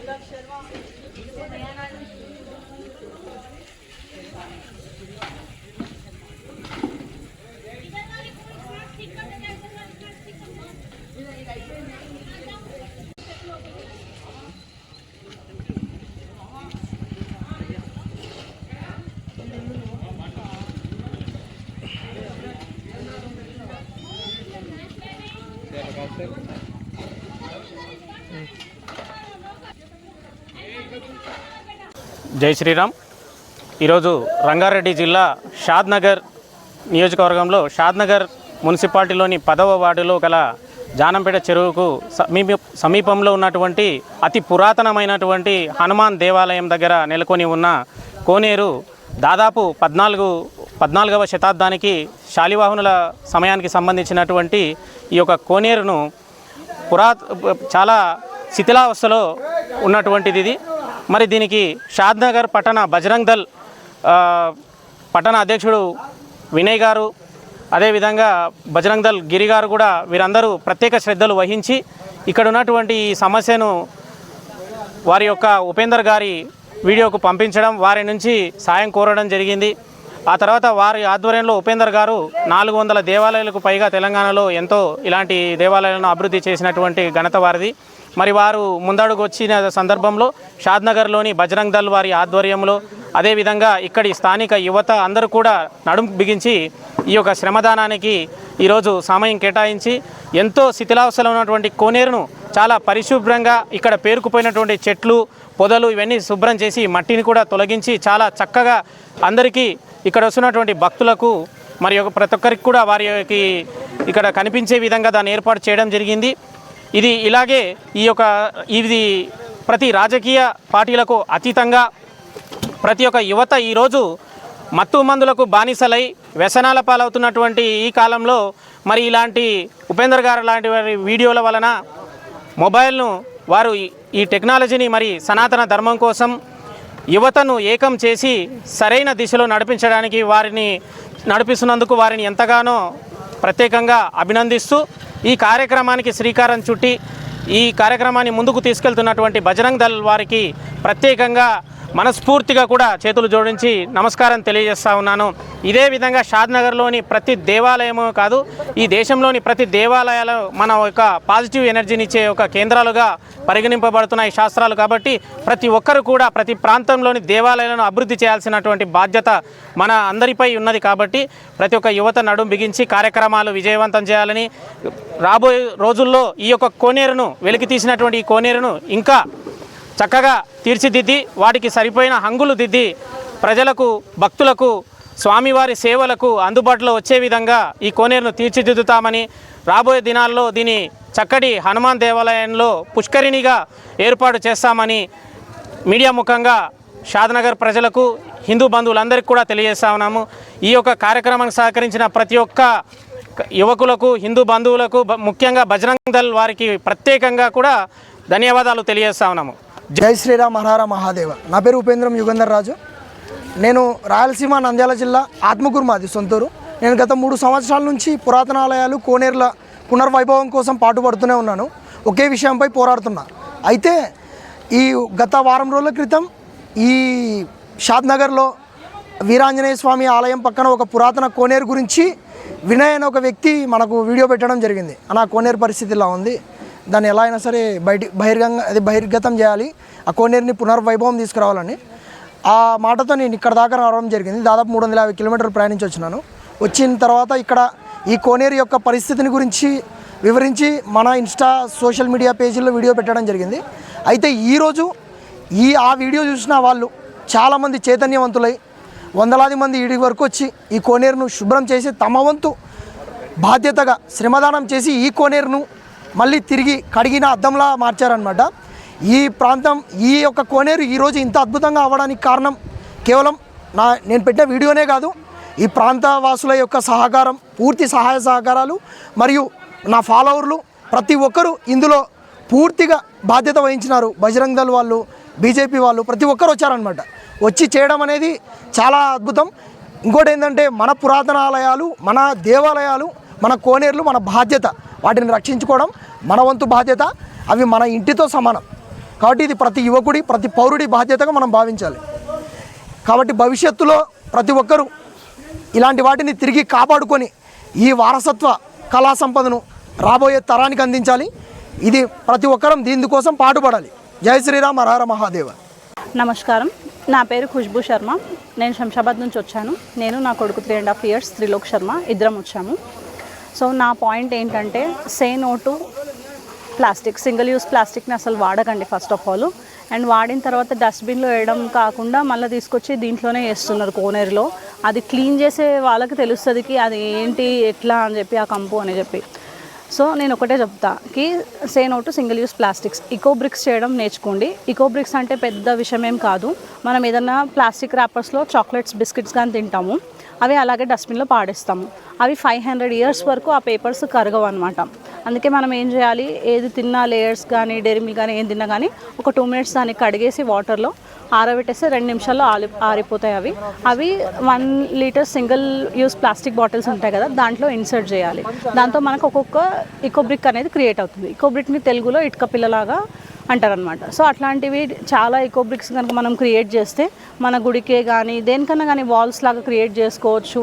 జై శ్రీరామ్. ఈరోజు రంగారెడ్డి జిల్లా షాద్నగర్ నియోజకవర్గంలో షాద్నగర్ మున్సిపాలిటీలోని 10వ వార్డులో గల జానంపేట చెరువుకు సమీపంలో ఉన్నటువంటి అతి పురాతనమైనటువంటి హనుమాన్ దేవాలయం దగ్గర నెలకొని ఉన్న కోనేరు దాదాపు 14వ శతాబ్దానికి శాలివాహనుల సమయానికి సంబంధించినటువంటి ఈ యొక్క కోనేరును చాలా శిథిలావస్థలో ఉన్నటువంటిది ఇది. మరి దీనికి షాద్నగర్ పట్టణ బజరంగ్ దళ్ పట్టణ అధ్యక్షుడు వినయ్ గారు, అదేవిధంగా బజరంగ్ దళ్ గిరి గారు కూడా వీరందరూ ప్రత్యేక శ్రద్ధలు వహించి ఇక్కడ ఉన్నటువంటి ఈ సమస్యను వారి యొక్క ఉపేందర్ గారి వీడియోకు పంపించడం, వారి నుంచి సాయం కోరడం జరిగింది. ఆ తర్వాత వారి ఆధ్వర్యంలో ఉపేందర్ గారు 400 దేవాలయాలకు పైగా తెలంగాణలో ఎంతో ఇలాంటి దేవాలయాలను అభివృద్ధి చేసినటువంటి ఘనత వారిది. మరి వారు ముందడుగు వచ్చిన సందర్భంలో షాద్నగర్లోని బజరంగ్ దళ్ వారి ఆధ్వర్యంలో, అదేవిధంగా ఇక్కడి స్థానిక యువత అందరూ కూడా నడుం బిగించి ఈ యొక్క శ్రమదానానికి ఈరోజు సమయం కేటాయించి ఎంతో శిథిలావస్థలో ఉన్నటువంటి కోనేరును చాలా పరిశుభ్రంగా ఇక్కడ పేరుకుపోయినటువంటి చెట్లు పొదలు ఇవన్నీ శుభ్రం చేసి మట్టిని కూడా తొలగించి చాలా చక్కగా అందరికీ ఇక్కడ వస్తున్నటువంటి భక్తులకు మరి ప్రతి ఒక్కరికి కూడా వారికి ఇక్కడ కనిపించే విధంగా దాన్ని ఏర్పాటు చేయడం జరిగింది. ఇది ఇలాగే ఇది ప్రతి రాజకీయ పార్టీలకు అతీతంగా ప్రతి ఒక్క యువత ఈరోజు మత్తు మందులకు బానిసలై వ్యసనాల పాలవుతున్నటువంటి ఈ కాలంలో మరి ఇలాంటి ఉపేందర్ గారు లాంటి వారి వీడియోల వలన మొబైల్ను వారు ఈ టెక్నాలజీని మరి సనాతన ధర్మం కోసం యువతను ఏకం చేసి సరైన దిశలో నడిపించడానికి వారిని నడిపిస్తున్నందుకు వారిని ఎంతగానో ప్రత్యేకంగా అభినందిస్తూ ఈ కార్యక్రమానికి శ్రీకారం చుట్టి ఈ కార్యక్రమాన్ని ముందుకు తీసుకెళ్తున్నటువంటి బజరంగ్ దళ్ వారికి ప్రత్యేకంగా మనస్ఫూర్తిగా కూడా చేతులు జోడించి నమస్కారం తెలియజేస్తా ఉన్నాను. ఇదే విధంగా షాద్నగర్లోని ప్రతి దేవాలయము కాదు, ఈ దేశంలోని ప్రతి దేవాలయాలు మన ఒక పాజిటివ్ ఎనర్జీనిచ్చే ఒక కేంద్రాలుగా పరిగణింపబడుతున్నాయి శాస్త్రాలు. కాబట్టి ప్రతి ఒక్కరు కూడా ప్రతి ప్రాంతంలోని దేవాలయాలను అభివృద్ధి చేయాల్సినటువంటి బాధ్యత మన అందరిపై ఉన్నది. కాబట్టి ప్రతి ఒక్క యువత నడుం బిగించి కార్యక్రమాలు విజయవంతం చేయాలని, రాబోయే రోజుల్లో ఈ యొక్క కోనేరును వెలికి తీసినటువంటి ఈ కోనేరును ఇంకా చక్కగా తీర్చిదిద్ది వాటికి సరిపోయిన హంగులు దిద్ది ప్రజలకు భక్తులకు స్వామివారి సేవలకు అందుబాటులో వచ్చే విధంగా ఈ కోనేరును తీర్చిదిద్దుతామని, రాబోయే దినాల్లో దీని చక్కటి హనుమాన్ దేవాలయంలో పుష్కరిణిగా ఏర్పాటు చేస్తామని మీడియా ముఖంగా షాద్నగర్ ప్రజలకు హిందూ బంధువులందరికీ కూడా తెలియజేస్తా ఉన్నాము. ఈ యొక్క కార్యక్రమానికి సహకరించిన ప్రతి ఒక్క యువకులకు, హిందూ బంధువులకు, ముఖ్యంగా బజరంగ్ దళ్ వారికి ప్రత్యేకంగా కూడా ధన్యవాదాలు తెలియజేస్తా ఉన్నాము. జై శ్రీరామ్, హర హర మహాదేవ. నా పేరు ఉపేంద్రం యుగంధర్ రాజు. నేను రాయలసీమ నంద్యాల జిల్లా ఆత్మకూరు మాది సొంతూరు. నేను గత 3 సంవత్సరాల నుంచి పురాతన ఆలయాలు కోనేరుల పునర్వైభవం కోసం పాటుపడుతూనే ఉన్నాను. ఒకే విషయంపై పోరాడుతున్నా. అయితే ఈ గత వారం రోజుల క్రితం ఈ షాద్నగర్లో వీరాంజనేయ స్వామి ఆలయం పక్కన ఒక పురాతన కోనేరు గురించి వినయ్ అనే ఒక వ్యక్తి మనకు వీడియో పెట్టడం జరిగింది. ఆ కోనేరు పరిస్థితి ఇలా ఉంది, దాన్ని ఎలా అయినా సరే బహిర్గతం చేయాలి, ఆ కోనేరుని పునర్వైభవం తీసుకురావాలని ఆ మాటతో నేను ఇక్కడ దాకా రావడం జరిగింది. దాదాపు 350 కిలోమీటర్లు ప్రయాణించి వచ్చినాను. వచ్చిన తర్వాత ఇక్కడ ఈ కోనేరు యొక్క పరిస్థితిని గురించి వివరించి మన ఇన్స్టా సోషల్ మీడియా పేజీల్లో వీడియో పెట్టడం జరిగింది. అయితే ఈరోజు ఆ వీడియో చూసిన వాళ్ళు చాలామంది చైతన్యవంతులై వందలాది మంది ఈడి వరకు వచ్చి ఈ కోనేరును శుభ్రం చేసి తమ వంతు బాధ్యతగా శ్రమదానం చేసి ఈ కోనేరును మళ్ళీ తిరిగి కడిగిన అద్దంలా మార్చారనమాట. ఈ ప్రాంతం ఈ యొక్క కోనేరు ఈరోజు ఇంత అద్భుతంగా అవ్వడానికి కారణం కేవలం నేను పెట్టిన వీడియోనే కాదు, ఈ ప్రాంత వాసుల యొక్క సహకారం, పూర్తి సహాయ సహకారాలు మరియు నా ఫాలోవర్లు ప్రతి ఒక్కరూ ఇందులో పూర్తిగా బాధ్యత వహించినారు. బజరంగ్ దళ్ వాళ్ళు, బీజేపీ వాళ్ళు ప్రతి ఒక్కరు వచ్చారనమాట. వచ్చి చేయడం అనేది చాలా అద్భుతం. ఇంకోటి ఏంటంటే మన పురాతన ఆలయాలు, మన దేవాలయాలు, మన కోనేరులు మన బాధ్యత. వాటిని రక్షించుకోవడం మన వంతు బాధ్యత. అవి మన ఇంటితో సమానం. కాబట్టి ఇది ప్రతి యువకుడి ప్రతి పౌరుడి బాధ్యతగా మనం భావించాలి. కాబట్టి భవిష్యత్తులో ప్రతి ఒక్కరూ ఇలాంటి వాటిని తిరిగి కాపాడుకొని ఈ వారసత్వ కళా సంపదను రాబోయే తరానికి అందించాలి. ఇది ప్రతి ఒక్కరం దీనికోసం పాటుపడాలి. జై శ్రీరామ్, హర హర మహాదేవ. నమస్కారం, నా పేరు ఖుష్బూ శర్మ. నేను శంషాబాద్ నుంచి వచ్చాను. నేను నా కొడుకు 3.5 years త్రిలోక్ శర్మ, ఇద్దరం వచ్చాము. సో నా పాయింట్ ఏంటంటే, say no to plastic. Single use ప్లాస్టిక్ని అసలు వాడకండి ఫస్ట్ ఆఫ్ ఆల్. అండ్ వాడిన తర్వాత డస్ట్బిన్లో వేయడం కాకుండా మళ్ళీ తీసుకొచ్చి దీంట్లోనే వేస్తున్నారు కోనేరులో. అది క్లీన్ చేసే వాళ్ళకి తెలుస్తుందికి అది ఏంటి ఎట్లా అని చెప్పి ఆ కంపు అని చెప్పి. సో నేను ఒకటే చెప్తా కి say no to single use plastics. Eco bricks చేయడం నేర్చుకోండి. ఇకో బ్రిక్స్ అంటే పెద్ద విషయం ఏం కాదు. మనం ఏదైనా ప్లాస్టిక్ ర్యాపర్స్లో చాక్లెట్స్, బిస్కెట్స్ కానీ తింటాము, అవి అలాగే డస్ట్బిన్లో పాడేస్తాము. అవి 500 years వరకు ఆ పేపర్స్ కరగవు అనమాట. అందుకే మనం ఏం చేయాలి, ఏది తిన్నా లేయర్స్ కానీ డైరీ మిల్క్ కానీ ఏం తిన్నా కానీ ఒక 2 minutes దాన్ని కడిగేసి వాటర్లో ఆరబెట్టేస్తే 2 నిమిషాల్లో ఆరిపోతాయి. అవి 1 liter single use plastic bottles ఉంటాయి కదా, దాంట్లో ఇన్సర్ట్ చేయాలి. దాంతో మనకు ఒక్కొక్క ఇకో బ్రిక్ అనేది క్రియేట్ అవుతుంది. ఇకో బ్రిక్ని తెలుగులో ఇటుక పిల్లలాగా అంటారనమాట. సో అట్లాంటివి చాలా ఇకో బ్రిక్స్ కనుక మనం క్రియేట్ చేస్తే మన గుడికే కానీ దేనికన్నా కానీ వాల్స్ లాగా క్రియేట్ చేసుకోవచ్చు.